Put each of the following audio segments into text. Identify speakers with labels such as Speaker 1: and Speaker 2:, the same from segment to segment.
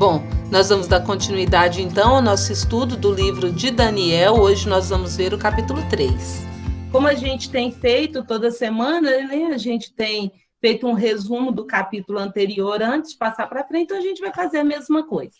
Speaker 1: Bom, nós vamos dar continuidade então ao nosso estudo do livro de Daniel. Hoje nós vamos ver o capítulo 3.
Speaker 2: Como a gente tem feito toda semana, né? A gente tem feito um resumo do capítulo anterior antes de passar para frente, então a gente vai fazer a mesma coisa.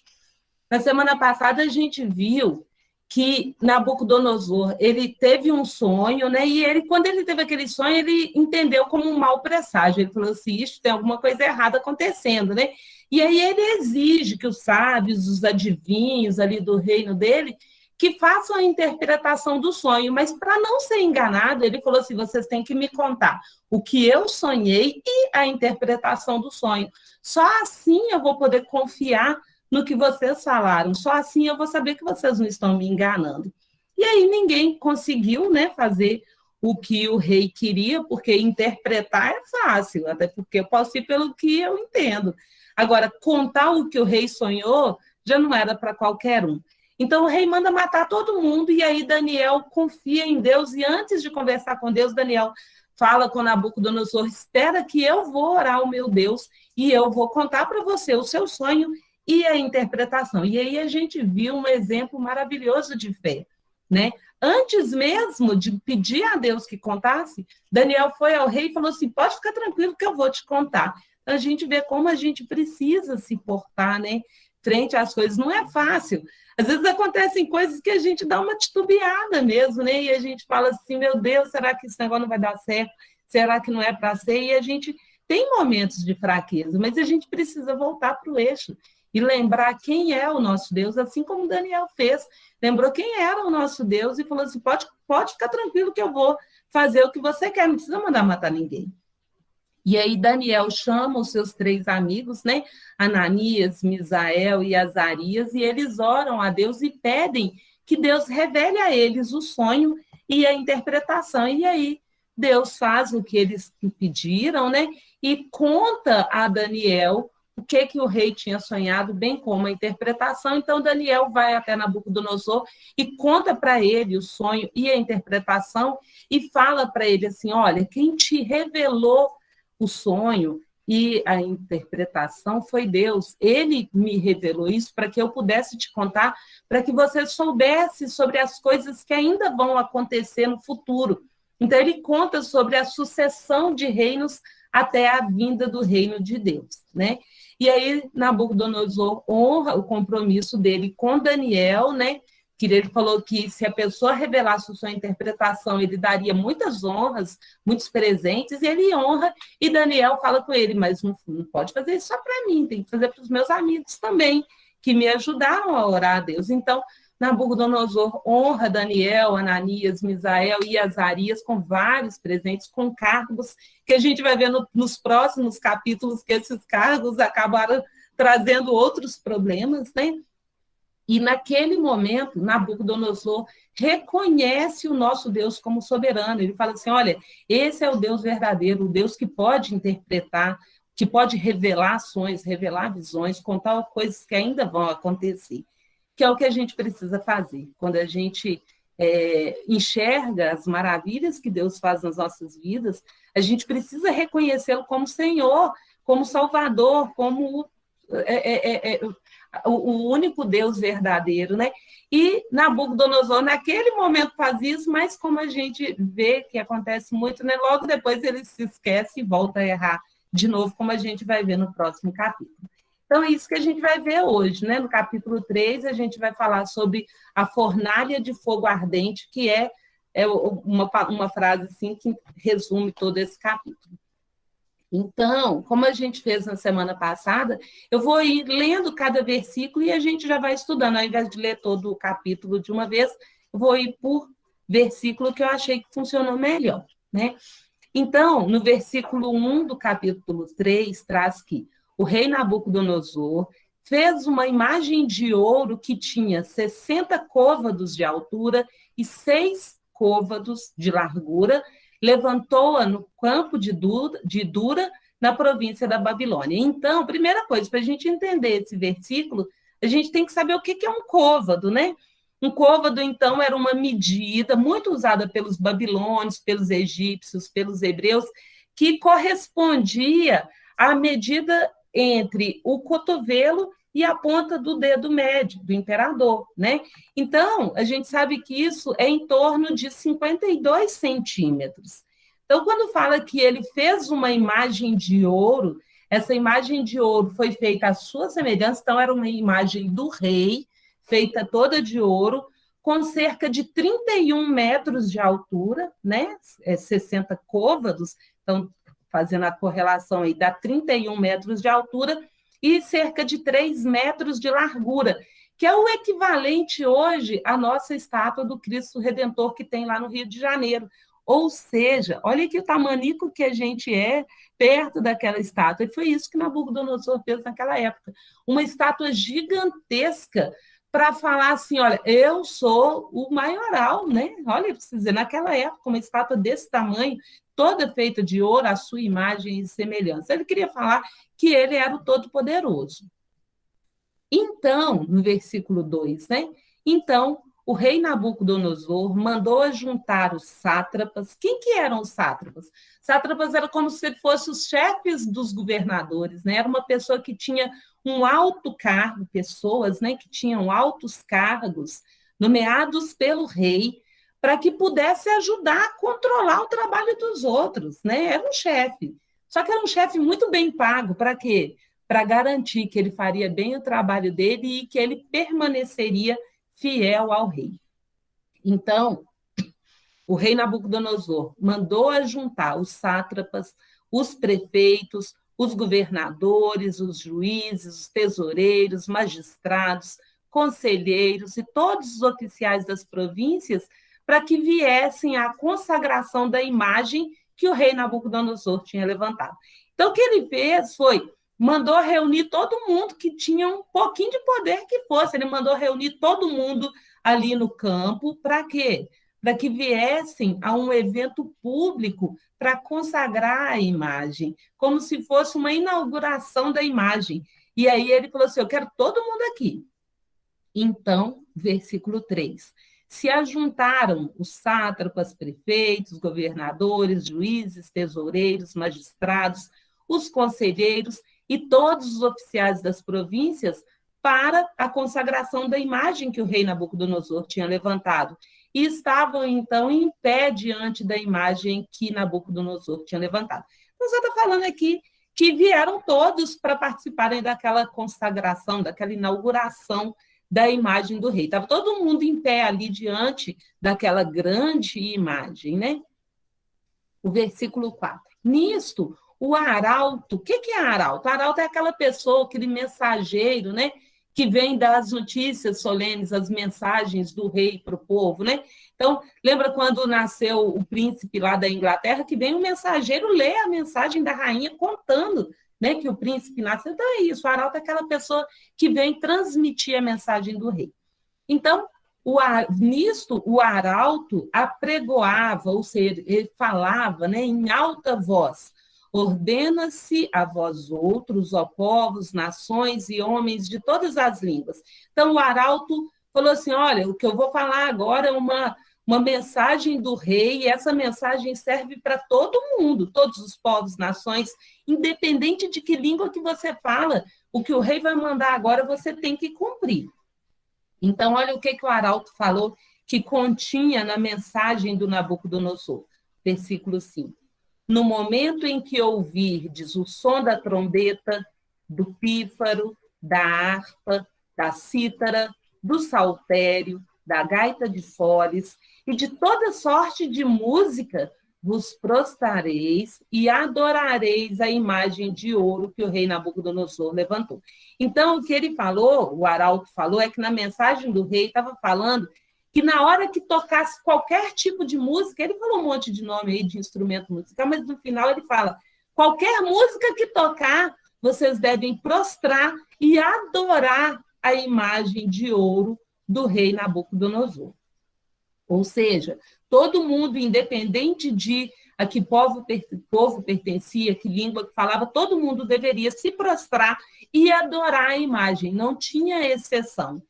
Speaker 2: Na semana passada a gente viu que Nabucodonosor, ele teve um sonho, né? E ele, quando ele teve aquele sonho, ele entendeu como um mau presságio. Ele falou assim, isso tem alguma coisa errada acontecendo, né? E aí ele exige que os sábios, os adivinhos ali do reino dele, que façam a interpretação do sonho, mas para não ser enganado, ele falou assim, vocês têm que me contar o que eu sonhei e a interpretação do sonho. Só assim eu vou poder confiar no que vocês falaram, só assim eu vou saber que vocês não estão me enganando. E aí ninguém conseguiu, né, fazer o que o rei queria, porque interpretar é fácil, até porque eu posso ir pelo que eu entendo. Agora, contar o que o rei sonhou já não era para qualquer um. Então o rei manda matar todo mundo, e aí Daniel confia em Deus, e antes de conversar com Deus, Daniel fala com Nabucodonosor, espera que eu vou orar ao meu Deus, e eu vou contar para você o seu sonho e a interpretação. E aí a gente viu um exemplo maravilhoso de fé, né? Antes mesmo de pedir a Deus que contasse, Daniel foi ao rei e falou assim, pode ficar tranquilo que eu vou te contar. Então, a gente vê como a gente precisa se portar, né? Frente às coisas. Não é fácil. Às vezes acontecem coisas que a gente dá uma titubeada mesmo, né? E a gente fala assim, meu Deus, será que esse negócio não vai dar certo? Será que não é para ser? E a gente tem momentos de fraqueza, mas a gente precisa voltar para o eixo e lembrar quem é o nosso Deus, assim como Daniel fez. Lembrou quem era o nosso Deus e falou assim, pode ficar tranquilo que eu vou fazer o que você quer, não precisa mandar matar ninguém. E aí Daniel chama os seus 3 amigos, né? Ananias, Misael e Azarias, e eles oram a Deus e pedem que Deus revele a eles o sonho e a interpretação. E aí Deus faz o que eles pediram, né? E conta a Daniel o que o rei tinha sonhado, bem como a interpretação. Então Daniel vai até Nabucodonosor e conta para ele o sonho e a interpretação e fala para ele assim, olha, quem te revelou o sonho e a interpretação foi Deus. Ele me revelou isso para que eu pudesse te contar, para que você soubesse sobre as coisas que ainda vão acontecer no futuro. Então, ele conta sobre a sucessão de reinos até a vinda do reino de Deus, né? E aí, Nabucodonosor honra o compromisso dele com Daniel, né? Que ele falou que se a pessoa revelasse sua interpretação, ele daria muitas honras, muitos presentes, e ele honra, e Daniel fala com ele, mas não pode fazer isso só para mim, tem que fazer para os meus amigos também, que me ajudaram a orar a Deus. Então, Nabucodonosor honra Daniel, Ananias, Misael e Azarias com vários presentes, com cargos, que a gente vai ver nos próximos capítulos que esses cargos acabaram trazendo outros problemas, né? E naquele momento, Nabucodonosor reconhece o nosso Deus como soberano. Ele fala assim, olha, esse é o Deus verdadeiro, o Deus que pode interpretar, que pode revelar ações, revelar visões, contar coisas que ainda vão acontecer, que é o que a gente precisa fazer. Quando a gente enxerga as maravilhas que Deus faz nas nossas vidas, a gente precisa reconhecê-lo como Senhor, como Salvador, como o único Deus verdadeiro, né? E Nabucodonosor, naquele momento, faz isso, mas como a gente vê que acontece muito, né? Logo depois ele se esquece e volta a errar de novo, como a gente vai ver no próximo capítulo. Então, é isso que a gente vai ver hoje, né? No capítulo 3, a gente vai falar sobre a fornalha de fogo ardente, que é uma frase assim que resume todo esse capítulo. Então, como a gente fez na semana passada, eu vou ir lendo cada versículo e a gente já vai estudando. Ao invés de ler todo o capítulo de uma vez, eu vou ir por versículo que eu achei que funcionou melhor, né? Então, no versículo 1 do capítulo 3, traz que o rei Nabucodonosor fez uma imagem de ouro que tinha 60 côvados de altura e 6 côvados de largura, levantou-a no campo de Dura, na província da Babilônia. Então, primeira coisa, para a gente entender esse versículo, a gente tem que saber o que é um côvado, né? Um côvado, então, era uma medida muito usada pelos babilônios, pelos egípcios, pelos hebreus, que correspondia à medida entre o cotovelo e a ponta do dedo médio do imperador, né? Então, a gente sabe que isso é em torno de 52 centímetros. Então, quando fala que ele fez uma imagem de ouro, essa imagem de ouro foi feita à sua semelhança, então era uma imagem do rei, feita toda de ouro, com cerca de 31 metros de altura, né? 60 côvados, então, fazendo a correlação aí, dá 31 metros de altura, e cerca de 3 metros de largura, que é o equivalente hoje à nossa estátua do Cristo Redentor que tem lá no Rio de Janeiro. Ou seja, olha que o tamanico que a gente é perto daquela estátua. E foi isso que Nabucodonosor fez naquela época. Uma estátua gigantesca para falar assim, olha, eu sou o maioral, né? Olha, preciso dizer, naquela época, uma estátua desse tamanho, toda feita de ouro, a sua imagem e semelhança. Ele queria falar que ele era o Todo-Poderoso. Então, no versículo 2, né? Então, o rei Nabucodonosor mandou ajuntar os sátrapas. Quem que eram os sátrapas? Sátrapas eram como se fossem os chefes dos governadores, né? Era uma pessoa que tinha um alto cargo, pessoas, né, que tinham altos cargos, nomeados pelo rei, para que pudesse ajudar a controlar o trabalho dos outros, né? Era um chefe. Só que era um chefe muito bem pago, para quê? Para garantir que ele faria bem o trabalho dele e que ele permaneceria fiel ao rei. Então, o rei Nabucodonosor mandou ajuntar os sátrapas, os prefeitos, os governadores, os juízes, os tesoureiros, magistrados, conselheiros e todos os oficiais das províncias para que viessem à consagração da imagem que o rei Nabucodonosor tinha levantado. Então, o que ele fez foi mandou reunir todo mundo que tinha um pouquinho de poder que fosse. Ele mandou reunir todo mundo ali no campo. Para quê? Para que viessem a um evento público para consagrar a imagem, como se fosse uma inauguração da imagem. E aí ele falou assim, eu quero todo mundo aqui. Então, versículo 3. Se ajuntaram os sátrapas, prefeitos, governadores, juízes, tesoureiros, magistrados, os conselheiros e todos os oficiais das províncias para a consagração da imagem que o rei Nabucodonosor tinha levantado. E estavam, então, em pé diante da imagem que Nabucodonosor tinha levantado. Então, você está falando aqui que vieram todos para participarem daquela consagração, daquela inauguração da imagem do rei. Estava todo mundo em pé ali diante daquela grande imagem, né? O versículo 4. Nisto, o arauto, o que é arauto? Arauto é aquela pessoa, aquele mensageiro, né? Que vem das notícias solenes, as mensagens do rei para o povo, né? Então, lembra quando nasceu o príncipe lá da Inglaterra, que vem um mensageiro ler a mensagem da rainha contando, né, que o príncipe nasceu. Então é isso, o arauto é aquela pessoa que vem transmitir a mensagem do rei. Então, nisto, o arauto apregoava, ou seja, ele falava, né, em alta voz, ordena-se a vós outros, ó povos, nações e homens de todas as línguas. Então, o arauto falou assim, olha, o que eu vou falar agora é uma mensagem do rei, e essa mensagem serve para todo mundo, todos os povos, nações, independente de que língua que você fala, o que o rei vai mandar agora, você tem que cumprir. Então, olha o que o arauto falou, que continha na mensagem do Nabucodonosor. Versículo 5. No momento em que ouvirdes o som da trombeta, do pífaro, da harpa, da cítara, do saltério, da gaita de foles e de toda sorte de música, vos prostrareis e adorareis a imagem de ouro que o rei Nabucodonosor levantou. Então, o que ele falou, o arauto falou, é que na mensagem do rei estava falando que na hora que tocasse qualquer tipo de música, ele falou um monte de nome aí de instrumento musical, mas no final ele fala, qualquer música que tocar, vocês devem prostrar e adorar a imagem de ouro do rei Nabucodonosor. Ou seja, todo mundo, independente de a que povo pertencia, que língua que falava, todo mundo deveria se prostrar e adorar a imagem, não tinha exceção.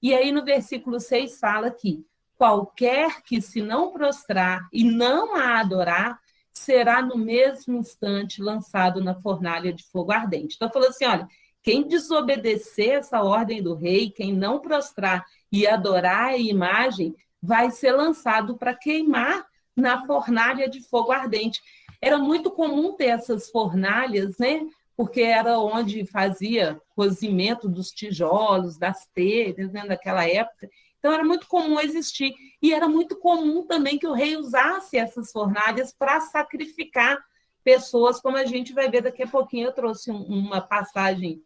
Speaker 2: E aí no versículo 6 fala que qualquer que se não prostrar e não a adorar, será no mesmo instante lançado na fornalha de fogo ardente. Então falou assim, olha, quem desobedecer essa ordem do rei, quem não prostrar e adorar a imagem, vai ser lançado para queimar na fornalha de fogo ardente. Era muito comum ter essas fornalhas, né? Porque era onde fazia cozimento dos tijolos, das telhas, né? Naquela época. Então, era muito comum existir. E era muito comum também que o rei usasse essas fornalhas para sacrificar pessoas, como a gente vai ver daqui a pouquinho. Eu trouxe uma passagem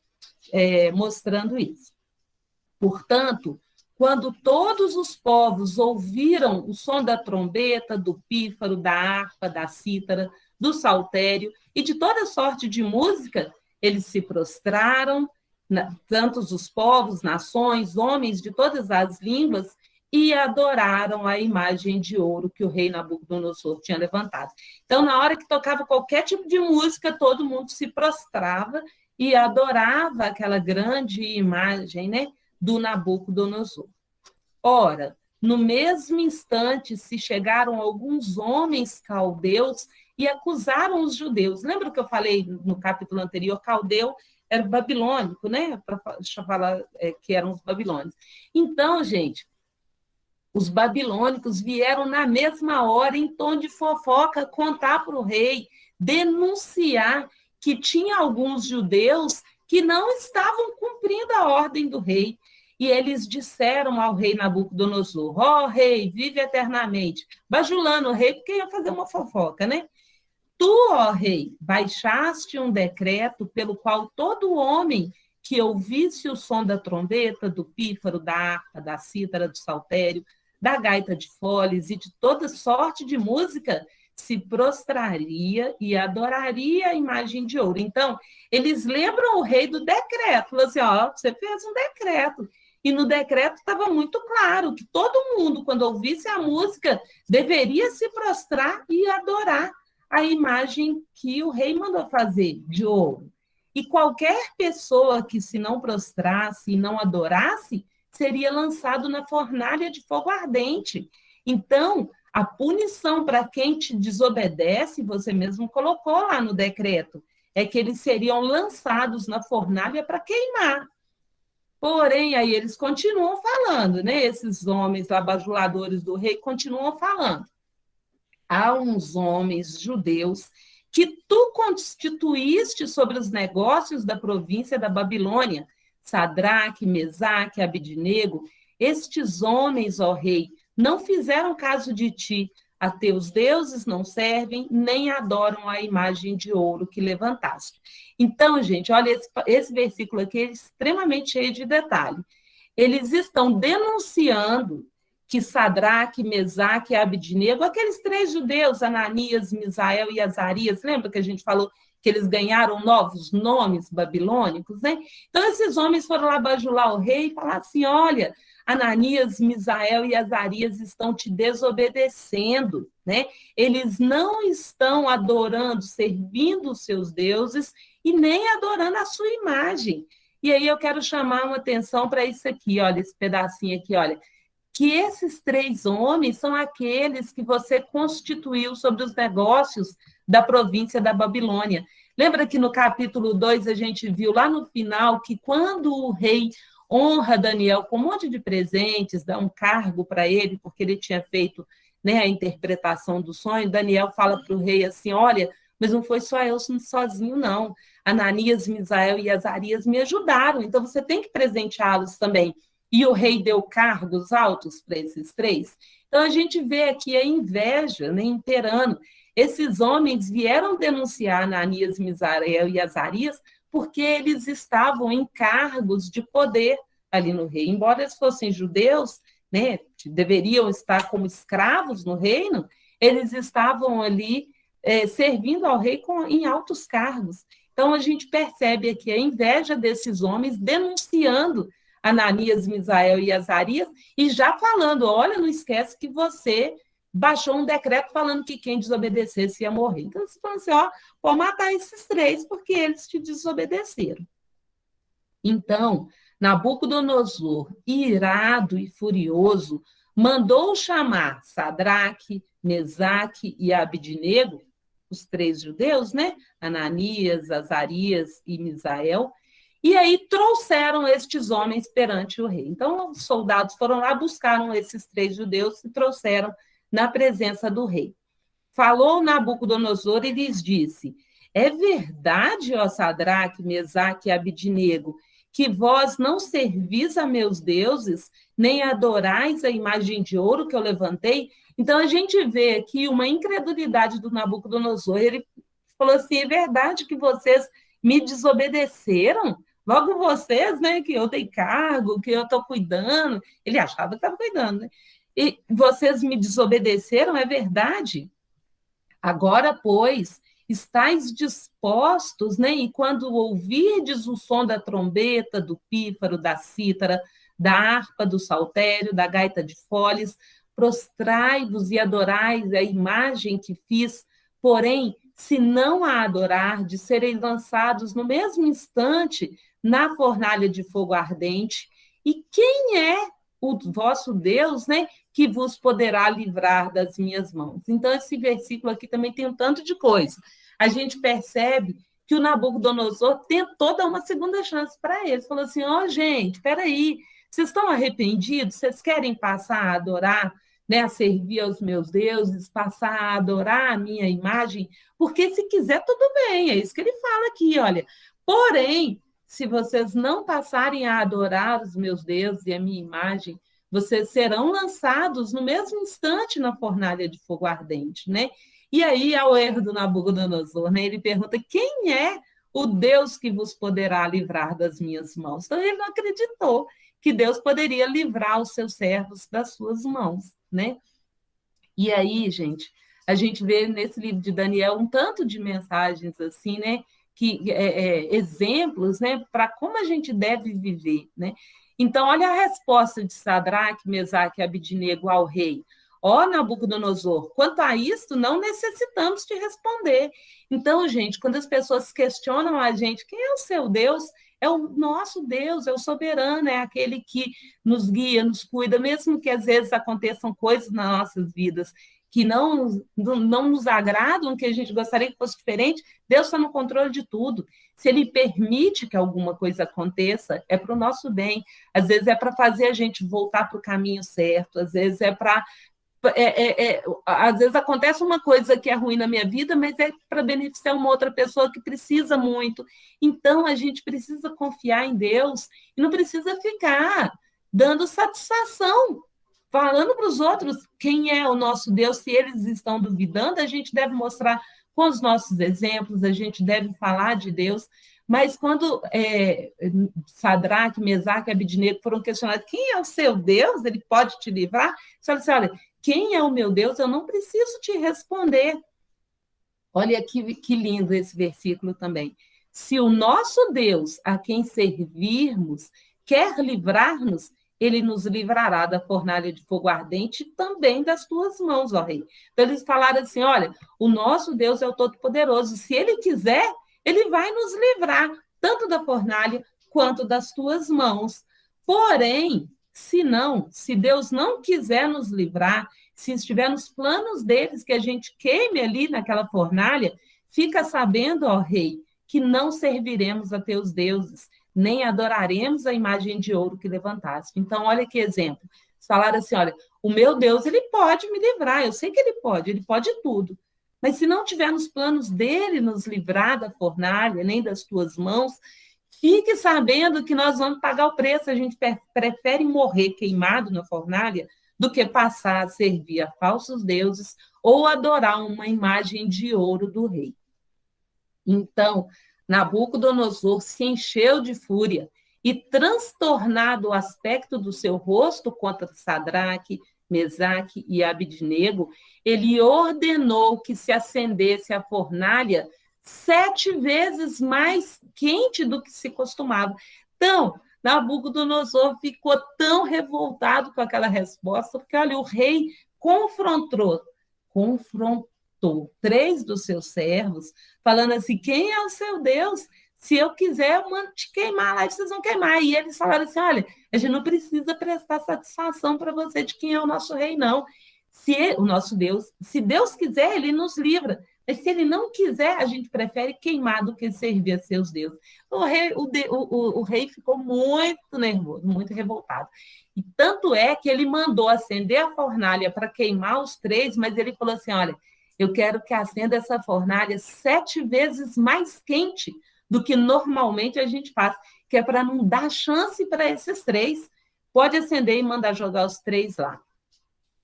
Speaker 2: mostrando isso. Portanto, quando todos os povos ouviram o som da trombeta, do pífaro, da harpa, da cítara, do saltério e de toda sorte de música, eles se prostraram, tantos os povos, nações, homens de todas as línguas, e adoraram a imagem de ouro que o rei Nabucodonosor tinha levantado. Então, na hora que tocava qualquer tipo de música, todo mundo se prostrava e adorava aquela grande imagem, né, do Nabucodonosor. Ora, no mesmo instante se chegaram alguns homens caldeus e acusaram os judeus. Lembra que eu falei no capítulo anterior? Caldeu era babilônico, né? Para falar que eram os babilônios. Então, gente, os babilônicos vieram na mesma hora, em tom de fofoca, contar para o rei, denunciar que tinha alguns judeus que não estavam cumprindo a ordem do rei. E eles disseram ao rei Nabucodonosor: ó rei, vive eternamente, bajulando o rei, porque ia fazer uma fofoca, né? Tu, ó rei, baixaste um decreto pelo qual todo homem que ouvisse o som da trombeta, do pífaro, da harpa, da cítara, do saltério, da gaita de foles e de toda sorte de música, se prostraria e adoraria a imagem de ouro. Então, eles lembram o rei do decreto. Falam assim, ó, você fez um decreto. E no decreto estava muito claro que todo mundo, quando ouvisse a música, deveria se prostrar e adorar a imagem que o rei mandou fazer de ouro. E qualquer pessoa que se não prostrasse e não adorasse, seria lançado na fornalha de fogo ardente. Então, a punição para quem te desobedece, você mesmo colocou lá no decreto, é que eles seriam lançados na fornalha para queimar. Porém, aí eles continuam falando, né? Esses homens lá, bajuladores do rei, continuam falando. Há uns homens judeus que tu constituíste sobre os negócios da província da Babilônia, Sadraque, Mesaque, Abidnego. Estes homens, ó rei, não fizeram caso de ti. A teus deuses não servem, nem adoram a imagem de ouro que levantaste. Então, gente, olha, esse versículo aqui é extremamente cheio de detalhe. Eles estão denunciando que Sadraque, Mesaque e Abidnego, aqueles três judeus, Ananias, Misael e Azarias, lembra que a gente falou que eles ganharam novos nomes babilônicos, né? Então, esses homens foram lá bajular o rei e falar assim, olha, Ananias, Misael e Azarias estão te desobedecendo, né? Eles não estão adorando, servindo os seus deuses e nem adorando a sua imagem. E aí eu quero chamar uma atenção para isso aqui, olha, esse pedacinho aqui, olha, que esses três homens são aqueles que você constituiu sobre os negócios da província da Babilônia. Lembra que no capítulo 2 a gente viu lá no final que quando o rei honra Daniel com um monte de presentes, dá um cargo para ele, porque ele tinha feito, né, a interpretação do sonho, Daniel fala para o rei assim, olha, mas não foi só eu sozinho, não. Ananias, Misael e Azarias me ajudaram, então você tem que presenteá-los também. E o rei deu cargos altos para esses três. Então, a gente vê aqui a inveja, né, imperando. Esses homens vieram denunciar Ananias, Misael e Azarias porque eles estavam em cargos de poder ali no rei. Embora eles fossem judeus, né, deveriam estar como escravos no reino, eles estavam ali servindo ao rei em altos cargos. Então, a gente percebe aqui a inveja desses homens denunciando Ananias, Misael e Azarias, e já falando, olha, não esquece que você baixou um decreto falando que quem desobedecesse ia morrer. Então, você fala assim, ó, pode matar esses três, porque eles te desobedeceram. Então, Nabucodonosor, irado e furioso, mandou chamar Sadraque, Mesaque e Abidnego, os três judeus, né? Ananias, Azarias e Misael, E aí trouxeram estes homens perante o rei. Então, os soldados foram lá, buscaram esses 3 judeus e trouxeram na presença do rei. Falou Nabucodonosor e lhes disse: é verdade, ó Sadraque, Mesaque e Abidnego, que vós não servis a meus deuses, nem adorais a imagem de ouro que eu levantei? Então, a gente vê aqui uma incredulidade do Nabucodonosor. Ele falou assim: é verdade que vocês me desobedeceram? Logo vocês, né, que eu dei cargo, que eu estou cuidando. Ele achava que estava cuidando, né? E vocês me desobedeceram, é verdade? Agora, pois, estáis dispostos, né? E quando ouvirdes o som da trombeta, do pífaro, da cítara, da harpa, do saltério, da gaita de foles, prostrai-vos e adorais a imagem que fiz, porém, se não a adorardes, sereis lançados no mesmo instante na fornalha de fogo ardente. E quem é o vosso Deus, né, que vos poderá livrar das minhas mãos? Então, esse versículo aqui também tem um tanto de coisa. A gente percebe que o Nabucodonosor tentou dar uma segunda chance para eles. Falou assim: ó, gente, espera aí, vocês estão arrependidos? Vocês querem passar a adorar, né, a servir aos meus deuses, passar a adorar a minha imagem? Porque se quiser, tudo bem, é isso que ele fala aqui, olha. Porém, se vocês não passarem a adorar os meus deuses e a minha imagem, vocês serão lançados no mesmo instante na fornalha de fogo ardente, né? E aí, ao erro do Nabucodonosor, né? Ele pergunta: quem é o Deus que vos poderá livrar das minhas mãos? Então, ele não acreditou que Deus poderia livrar os seus servos das suas mãos, né? E aí, gente, a gente vê nesse livro de Daniel um tanto de mensagens assim, né? Exemplos, né, para como a gente deve viver, né? Então, olha a resposta de Sadraque, Mesaque e Abidnego ao rei: ó Nabucodonosor, quanto a isto, não necessitamos te responder. Então, gente, quando as pessoas questionam a gente: quem é o seu Deus? É o nosso Deus, é o soberano, é aquele que nos guia, nos cuida, mesmo que às vezes aconteçam coisas nas nossas vidas que não nos agradam, que a gente gostaria que fosse diferente. Deus está no controle de tudo. Se Ele permite que alguma coisa aconteça, é para o nosso bem. Às vezes é para fazer a gente voltar para o caminho certo, às vezes é para às vezes acontece uma coisa que é ruim na minha vida, mas é para beneficiar uma outra pessoa que precisa muito. Então, a gente precisa confiar em Deus e não precisa ficar dando satisfação, falando para os outros quem é o nosso Deus. Se eles estão duvidando, a gente deve mostrar com os nossos exemplos, a gente deve falar de Deus. Mas quando Sadraque, Mesaque e Abidnego foram questionados: quem é o seu Deus? Ele pode te livrar? Você fala assim: olha, quem é o meu Deus? Eu não preciso te responder. Olha que lindo esse versículo também. Se o nosso Deus, a quem servirmos, quer livrar-nos, ele nos livrará da fornalha de fogo ardente e também das tuas mãos, ó rei. Então, eles falaram assim: olha, o nosso Deus é o Todo-Poderoso. Se ele quiser, ele vai nos livrar, tanto da fornalha quanto das tuas mãos. Porém, se Deus não quiser nos livrar, se estiver nos planos deles que a gente queime ali naquela fornalha, fica sabendo, ó rei, que não serviremos a teus deuses, nem adoraremos a imagem de ouro que levantaste. Então, olha que exemplo. Eles falaram assim: olha, o meu Deus, ele pode me livrar, eu sei que ele pode tudo. Mas se não tiver nos planos dele nos livrar da fornalha, nem das tuas mãos, fique sabendo que nós vamos pagar o preço. A gente prefere morrer queimado na fornalha do que passar a servir a falsos deuses ou adorar uma imagem de ouro do rei. Então, Nabucodonosor se encheu de fúria e, transtornado o aspecto do seu rosto contra Sadraque, Mesaque e Abidnego, ele ordenou que se acendesse a fornalha 7 vezes mais quente do que se costumava. Então, Nabucodonosor ficou tão revoltado com aquela resposta, porque, olha, o rei confrontou 3 dos seus servos, falando assim: quem é o seu Deus? Se eu quiser, eu mando te queimar lá, vocês vão queimar. E eles falaram assim: olha, a gente não precisa prestar satisfação para você de quem é o nosso rei, não. Se o nosso Deus, se Deus quiser, ele nos livra. Mas se ele não quiser, a gente prefere queimar do que servir a seus deuses. O rei ficou muito nervoso, muito revoltado. E tanto é que ele mandou acender a fornalha para queimar os 3, mas ele falou assim: olha, eu quero que acenda essa fornalha 7 vezes mais quente do que normalmente a gente faz, que é para não dar chance para esses 3. Pode acender e mandar jogar os 3 lá.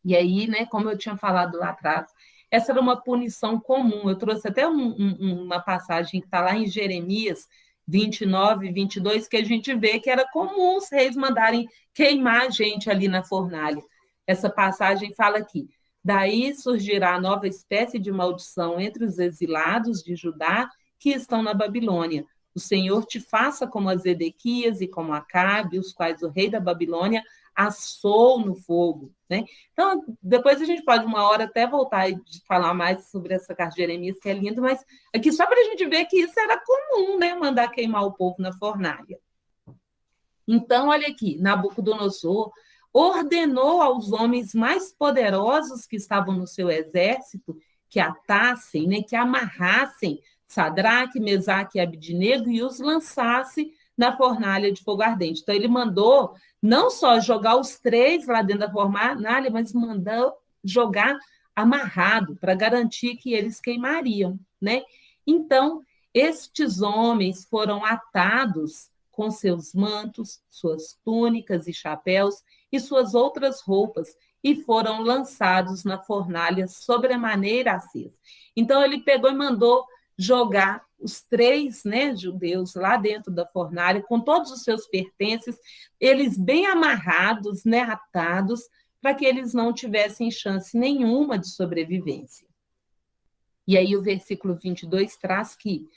Speaker 2: E aí, né, como eu tinha falado lá atrás, essa era uma punição comum. Eu trouxe até uma passagem que está lá em Jeremias 29, 22, que a gente vê que era comum os reis mandarem queimar a gente ali na fornalha. Essa passagem fala aqui: daí surgirá nova espécie de maldição entre os exilados de Judá que estão na Babilônia. O Senhor te faça como a Zedequias e como Acabe, os quais o rei da Babilônia assou no fogo, né? Então, depois a gente pode, uma hora, até voltar e falar mais sobre essa carta de Jeremias, que é linda, mas aqui só para a gente ver que isso era comum, né? Mandar queimar o povo na fornalha. Então, olha aqui, Nabucodonosor ordenou aos homens mais poderosos que estavam no seu exército que atassem, né, que amarrassem Sadraque, Mesaque e Abidnego e os lançasse na fornalha de fogo ardente. Então, ele mandou não só jogar os 3 lá dentro da fornalha, mas mandou jogar amarrado para garantir que eles queimariam, né? Então, estes homens foram atados com seus mantos, suas túnicas e chapéus e suas outras roupas, e foram lançados na fornalha sobremaneira acesa. Então, ele pegou e mandou jogar os 3, né, judeus lá dentro da fornalha, com todos os seus pertences, eles bem amarrados, né, atados, para que eles não tivessem chance nenhuma de sobrevivência. E aí o versículo 22 traz que,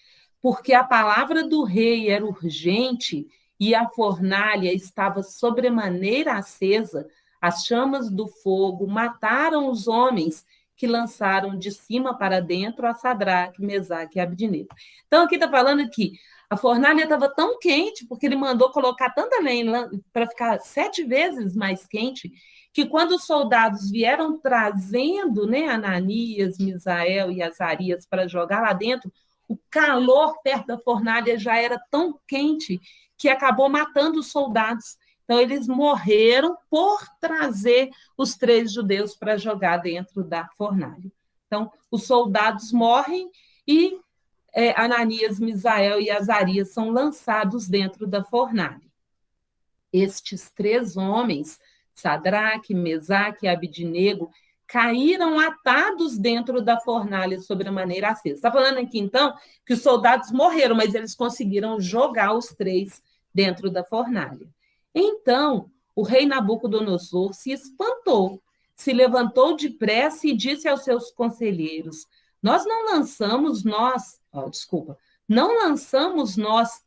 Speaker 2: porque a palavra do rei era urgente e a fornalha estava sobremaneira acesa, as chamas do fogo mataram os homens que lançaram de cima para dentro a Sadraque, Mesaque e Abidnego. Então, aqui está falando que a fornalha estava tão quente, porque ele mandou colocar tanta lenha para ficar 7 vezes mais quente, que quando os soldados vieram trazendo, né, Ananias, Misael e Azarias para jogar lá dentro, o calor perto da fornalha já era tão quente que acabou matando os soldados. Então, eles morreram por trazer os 3 judeus para jogar dentro da fornalha. Então, os soldados morrem e Ananias, Misael e Azarias são lançados dentro da fornalha. Estes 3 homens, Sadraque, Mesaque e Abidnego, caíram atados dentro da fornalha sobremaneira acesa. Está falando aqui, então, que os soldados morreram, mas eles conseguiram jogar os 3 dentro da fornalha. Então, o rei Nabucodonosor se espantou, se levantou depressa e disse aos seus conselheiros: não lançamos nós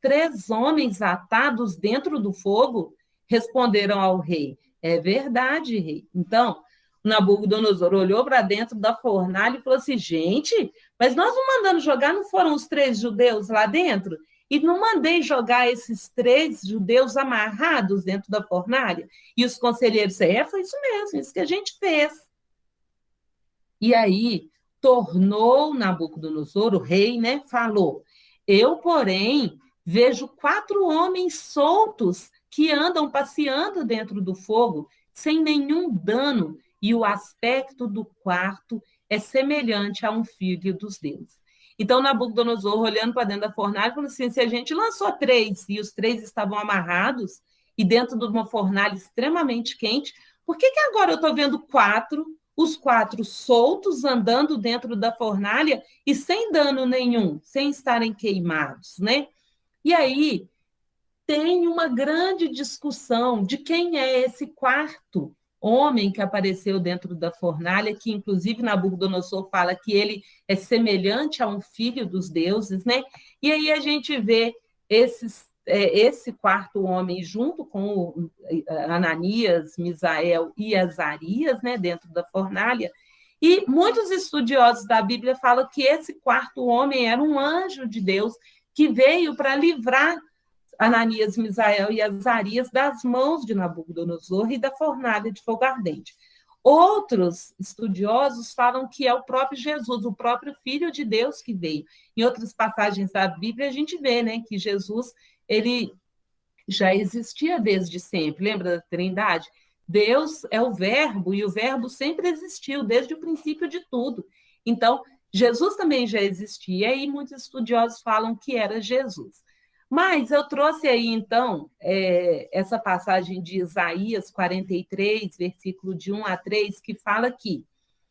Speaker 2: 3 homens atados dentro do fogo? Responderam ao rei: é verdade, rei. Então, Nabucodonosor olhou para dentro da fornalha e falou assim: gente, mas nós não mandamos jogar, não foram os 3 judeus lá dentro? E não mandei jogar esses 3 judeus amarrados dentro da fornalha? E os conselheiros, foi isso mesmo, isso que a gente fez. E aí, tornou Nabucodonosor, o rei, né, falou: eu, porém, vejo 4 homens soltos que andam passeando dentro do fogo, sem nenhum dano, e o aspecto do quarto é semelhante a um filho dos deuses. Então, Nabucodonosor, olhando para dentro da fornalha, falou assim: se a gente lançou 3 e os 3 estavam amarrados e dentro de uma fornalha extremamente quente, por que agora eu estou vendo 4, os 4 soltos, andando dentro da fornalha e sem dano nenhum, sem estarem queimados, né? E aí tem uma grande discussão de quem é esse 4º homem que apareceu dentro da fornalha, que inclusive Nabucodonosor fala que ele é semelhante a um filho dos deuses, né? E aí a gente vê esse 4º homem junto com Ananias, Misael e Azarias, né, dentro da fornalha. E muitos estudiosos da Bíblia falam que esse 4º homem era um anjo de Deus que veio para livrar Ananias, Misael e Azarias das mãos de Nabucodonosor e da fornalha de fogo ardente. Outros estudiosos falam que é o próprio Jesus, o próprio Filho de Deus que veio. Em outras passagens da Bíblia, a gente vê, né, que Jesus, ele já existia desde sempre. Lembra da Trindade? Deus é o Verbo, e o Verbo sempre existiu, desde o princípio de tudo. Então, Jesus também já existia, e muitos estudiosos falam que era Jesus. Mas eu trouxe aí, então, essa passagem de Isaías 43, versículo de 1 a 3, que fala aqui: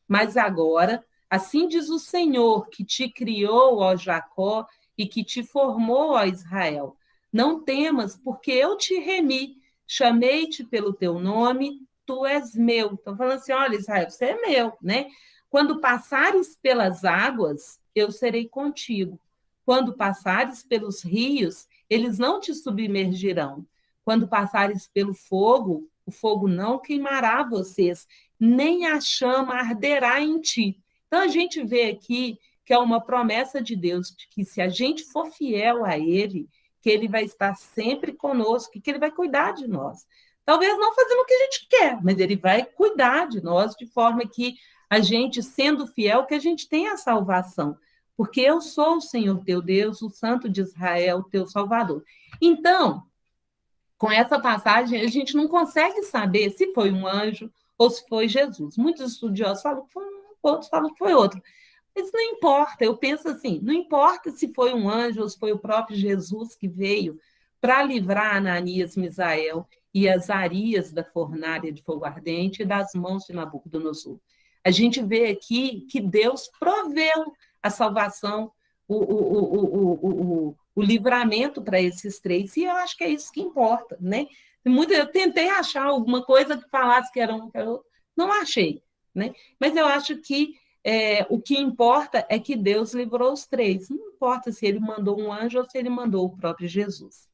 Speaker 2: mas agora, assim diz o Senhor, que te criou, ó Jacó, e que te formou, ó Israel. Não temas, porque eu te remi, chamei-te pelo teu nome, tu és meu. Então, falando assim, olha, Israel, você é meu, né? Quando passares pelas águas, eu serei contigo. Quando passares pelos rios, eles não te submergirão. Quando passares pelo fogo, o fogo não queimará vocês, nem a chama arderá em ti. Então, a gente vê aqui que é uma promessa de Deus, de que se a gente for fiel a Ele, que Ele vai estar sempre conosco, que Ele vai cuidar de nós. Talvez não fazendo o que a gente quer, mas Ele vai cuidar de nós de forma que a gente, sendo fiel, que a gente tenha a salvação. Porque eu sou o Senhor teu Deus, o Santo de Israel, teu Salvador. Então, com essa passagem, a gente não consegue saber se foi um anjo ou se foi Jesus. Muitos estudiosos falam que foi um, outros falam que foi outro. Mas não importa, eu penso assim, não importa se foi um anjo ou se foi o próprio Jesus que veio para livrar Ananias, Misael e Azarias da fornalha de fogo ardente e das mãos de Nabucodonosor. A gente vê aqui que Deus proveu a salvação, o livramento para esses três, e eu acho que é isso que importa, né? Eu tentei achar alguma coisa que falasse que era um, não achei, né? Mas eu acho que o que importa é que Deus livrou os três. Não importa se ele mandou um anjo ou se ele mandou o próprio Jesus.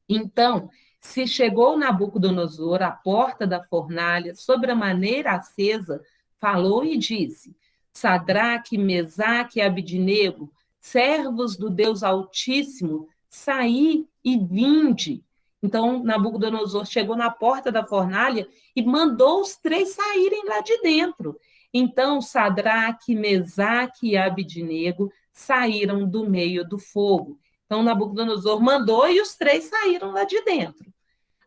Speaker 2: Então, se chegou Nabucodonosor à porta da fornalha, sobre a maneira acesa, falou e disse: Sadraque, Mesaque e Abidnego, servos do Deus Altíssimo, saí e vinde. Então, Nabucodonosor chegou na porta da fornalha e mandou os três saírem lá de dentro. Então, Sadraque, Mesaque e Abidnego saíram do meio do fogo. Então, Nabucodonosor mandou e os três saíram lá de dentro.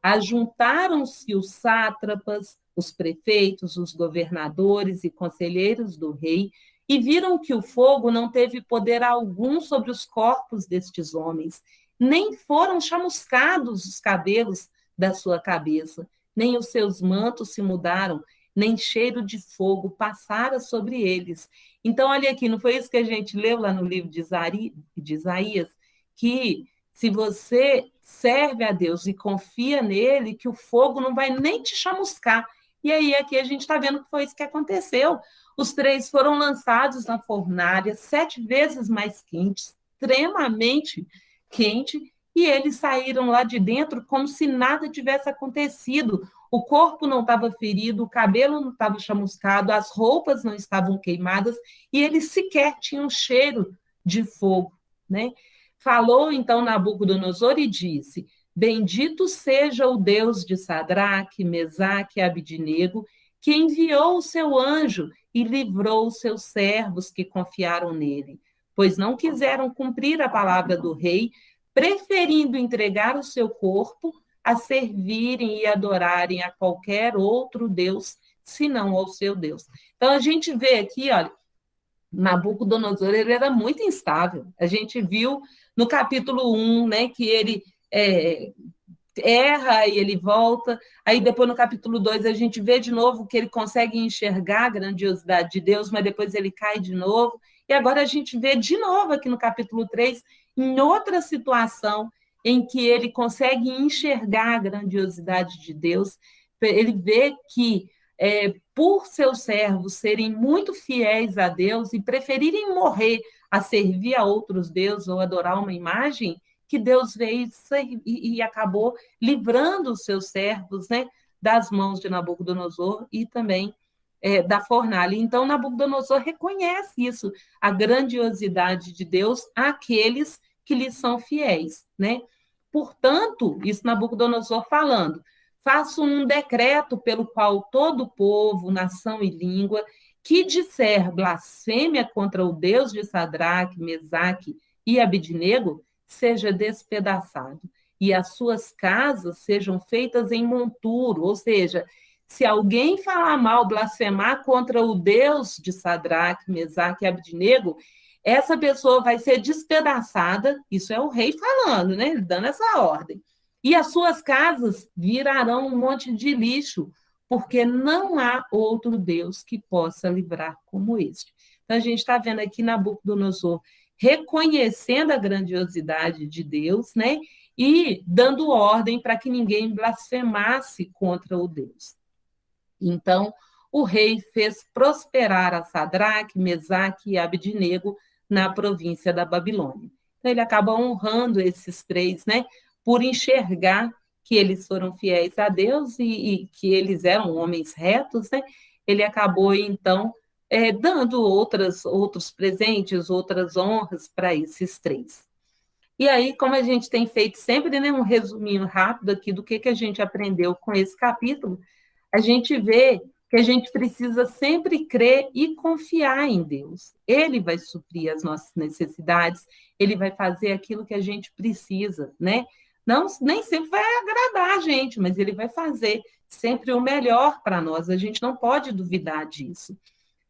Speaker 2: Ajuntaram-se os sátrapas, os prefeitos, os governadores e conselheiros do rei, e viram que o fogo não teve poder algum sobre os corpos destes homens, nem foram chamuscados os cabelos da sua cabeça, nem os seus mantos se mudaram, nem cheiro de fogo passara sobre eles. Então, olha aqui, não foi isso que a gente leu lá no livro de Isaías, que se você serve a Deus e confia nele, que o fogo não vai nem te chamuscar. E aí aqui a gente está vendo que foi isso que aconteceu. Os três foram lançados na fornalha, 7 vezes mais quente, extremamente quente, e eles saíram lá de dentro como se nada tivesse acontecido. O corpo não estava ferido, o cabelo não estava chamuscado, as roupas não estavam queimadas, e eles sequer tinham cheiro de fogo, né? Falou então Nabucodonosor e disse: Bendito seja o Deus de Sadraque, Mesaque e Abidnego, que enviou o seu anjo e livrou os seus servos que confiaram nele, pois não quiseram cumprir a palavra do rei, preferindo entregar o seu corpo a servirem e adorarem a qualquer outro Deus, senão ao seu Deus. Então a gente vê aqui, olha, Nabucodonosor, ele era muito instável. A gente viu no capítulo 1, né, que ele erra e ele volta. Aí depois no capítulo 2 a gente vê de novo que ele consegue enxergar a grandiosidade de Deus, mas depois ele cai de novo. E agora a gente vê de novo aqui no capítulo 3, em outra situação, em que ele consegue enxergar a grandiosidade de Deus. Ele vê que por seus servos serem muito fiéis a Deus e preferirem morrer a servir a outros deuses ou adorar uma imagem, que Deus veio e acabou livrando os seus servos, né, das mãos de Nabucodonosor e também da fornalha. Então, Nabucodonosor reconhece isso, a grandiosidade de Deus àqueles que lhe são fiéis, né? Portanto, isso Nabucodonosor falando, faço um decreto pelo qual todo povo, nação e língua que disser blasfêmia contra o Deus de Sadraque, Mesaque e Abidnego seja despedaçado, e as suas casas sejam feitas em monturo, ou seja, se alguém falar mal, blasfemar contra o Deus de Sadraque, Mesaque e Abidnego, essa pessoa vai ser despedaçada, isso é o rei falando, né? Ele dando essa ordem. E as suas casas virarão um monte de lixo, porque não há outro Deus que possa livrar como este. Então, a gente está vendo aqui Nabucodonosor reconhecendo a grandiosidade de Deus, né? E dando ordem para que ninguém blasfemasse contra o Deus. Então, o rei fez prosperar a Sadraque, Mesaque e Abidnego na província da Babilônia. Então, ele acaba honrando esses três, né? Por enxergar que eles foram fiéis a Deus e que eles eram homens retos, né? Ele acabou, então, dando outros presentes, outras honras para esses três. E aí, como a gente tem feito sempre, né, um resuminho rápido aqui do que a gente aprendeu com esse capítulo, a gente vê que a gente precisa sempre crer e confiar em Deus. Ele vai suprir as nossas necessidades, ele vai fazer aquilo que a gente precisa, né? Não, nem sempre vai agradar a gente, mas ele vai fazer sempre o melhor para nós. A gente não pode duvidar disso.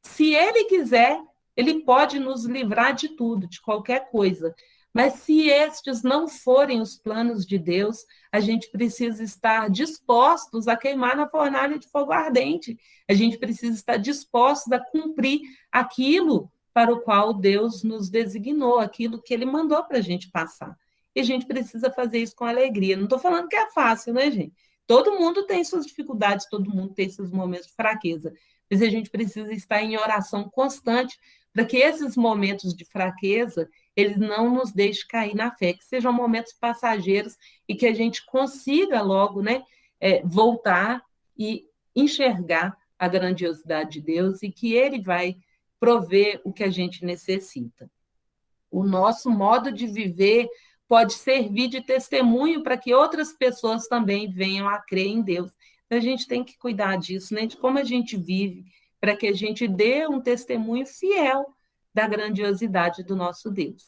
Speaker 2: Se ele quiser, ele pode nos livrar de tudo, de qualquer coisa. Mas se estes não forem os planos de Deus, a gente precisa estar dispostos a queimar na fornalha de fogo ardente. A gente precisa estar dispostos a cumprir aquilo para o qual Deus nos designou, aquilo que ele mandou para a gente passar. E a gente precisa fazer isso com alegria. Não estou falando que é fácil, né, gente? Todo mundo tem suas dificuldades, todo mundo tem seus momentos de fraqueza. Mas a gente precisa estar em oração constante para que esses momentos de fraqueza eles não nos deixem cair na fé, que sejam momentos passageiros e que a gente consiga logo, né, voltar e enxergar a grandiosidade de Deus e que ele vai prover o que a gente necessita. O nosso modo de viver pode servir de testemunho para que outras pessoas também venham a crer em Deus. Então, a gente tem que cuidar disso, né, de como a gente vive, para que a gente dê um testemunho fiel da grandiosidade do nosso Deus.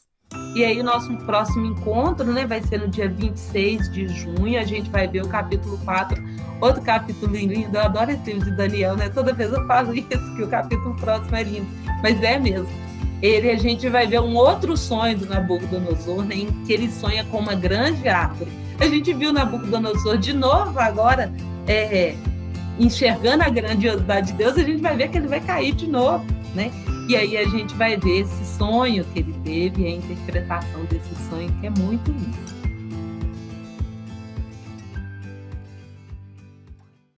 Speaker 2: E aí, o nosso próximo encontro, né, vai ser no dia 26 de junho, a gente vai ver o capítulo 4, outro capítulo lindo, eu adoro esse livro de Daniel, né, toda vez eu falo isso, que o capítulo próximo é lindo, mas é mesmo. A gente vai ver um outro sonho do Nabucodonosor, né, em que ele sonha com uma grande árvore. A gente viu Nabucodonosor de novo agora, enxergando a grandiosidade de Deus, a gente vai ver que ele vai cair de novo, né? E aí a gente vai ver esse sonho que ele teve e a interpretação desse sonho, que é muito lindo.